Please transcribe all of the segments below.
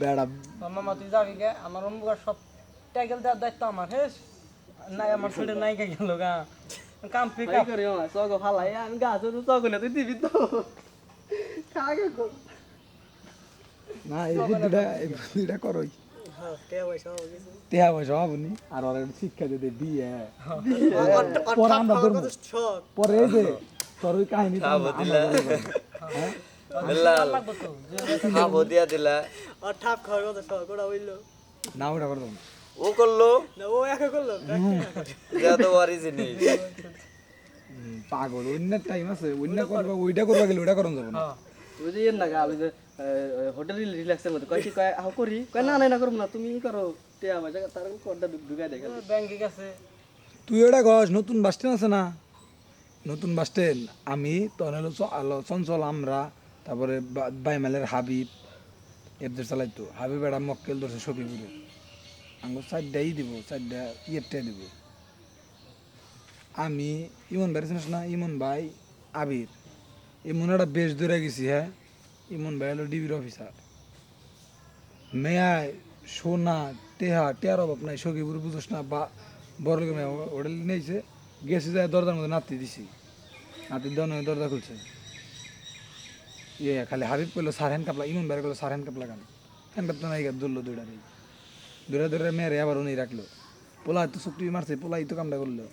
বেড়া মামা তুই যাবি গে আমার অম্বুকার সব টাইকেল দেওয়ার দায়িত্ব আমার হেস নাই আমার ছেলে নাই কে গেল গা কাম পিক ভাই করে আমার চক ফালাই আমি গাছ তো চক না তুই দিবি তো কাগে কো না এই বুদ্ধিটা করই হ্যাঁ কে পয়সা হবে কিছু তেহা পয়সা হবনি আর ওরা শিক্ষা দিতে বিয়ে পরে আমরা ধরবো শখ পরে এই যে তোর ওই কাহিনী হ্যাঁ লাগবো তো খাবো দিয়া দিলা আর ঠাপ খাওয়ার কথা শখ ওটা হইলো না ওটা করবো ও করলো না ও একা করলো যা তো ওয়ারি জিনিস পাগল অন্য টাইম আছে অন্য করবা ওইটা করবা গেলে ওইটা করন যাবো না তুই যে না গা যে হোটেল রিল্যাক্সের মধ্যে কয় কি কয় আহ করি কয় না না করব না তুমি করো টিয়া বাজা তার কোডটা ঢুকাই দেখে ব্যাংকে গেছে তুই ওটা গছ নতুন বাস স্ট্যান্ড আছে না নতুন বাস স্ট্যান্ড আমি তখন হলো চঞ্চল আমরা তারপরে বাইমালের হাবিব এফদের চালাইতো হাবিব এটা মক্কেল ধরছে সখীপুরে আঙ্গুর চারটাই দিব চারটা ইয়েরটা দিব আমি ইমন ভাই চিনিস না ইমন ভাই আবির ইমন একটা বেশ দূরে গেছি হ্যাঁ ইমন ভাই হলো ডিবির অফিসার মেয়ায় সোনা টেহার অভাব নাই সখীপুর বুঝোস না বা বড় লোকের মেয়ে হোটেল নিয়েছে গেছে যায় দরজার মধ্যে নাতি দিছি নাতি দেওয়ার দরজা খুলছে ইয়ে খালি হাবিব করলো সার হ্যান্ড কাপলা ইমন বাইরে করলো সার হ্যান্ড কাপ লাগানো হ্যান্ড কাপ তো নাই ধরলো দৌড়া মেরে আবার উনি রাখলো পোলা তো চুক্তি মারছে পোলাই তো কামটা করলো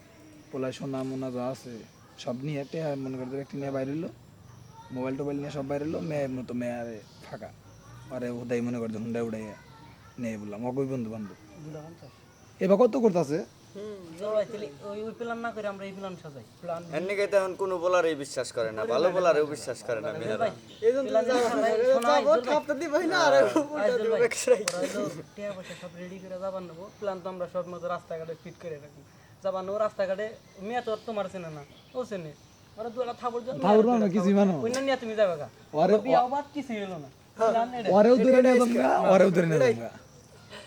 পোলায় সোনা মোনা যা আছে সব নিয়ে টেহা মনে করতে একটি নিয়ে বাইরে এলো মোবাইল টোবাইল নিয়ে সব বাইরে এলো মেয়ের মতো মেয়ে আরে ফাঁকা আরে উদাই মনে করছে হুন্ডায় উড়াইয়া নেই বললাম অগই বন্ধু বান্ধব এবার কত করতেছে ওই প্ল্যান না করে আমরা এই প্ল্যান সাজাই প্ল্যান এমনি কে তখন কোনো বলারই বিশ্বাস করে না ভালো বলারেও বিশ্বাস করে না মেয়েরা এইজন্য যাবো ঠাপটা দিবই না আর টিয়া পয়সা সব রেডি করে যাবার নেবো প্ল্যান তো আমরা সব মতো রাস্তাঘাটে ফিট করে রাখি যাবার নেবো রাস্তাঘাটে মেয়ে তো আর তোমার চেনে না ও চেনে ওরা দুলা থাবর জন্য না কিছু মানো ওই না নিয়ে তুমি যাবে গা ওরে বিয়া বাদ কিছু হলো না প্ল্যান এটা ওরেও দূরে নিয়ে যাবো ওরেও দূরে নিয়ে যাবো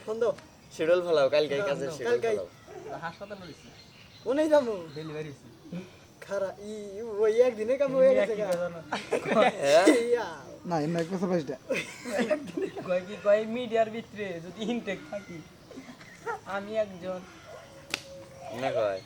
ফোন দাও শিডিউল ফেলাও কালকে কাজে শিডিউল ফেলাও হাসপাতালে রইছি ওনেই যাবো ডেলিভারি খারা ওই একদিনে কাম হয়ে গেছে গা ইয়া না এমনি এক বছর বাইশটা কয় মিডিয়ার ভিতরে যদি ইনটেক থাকি আমি একজন না কয়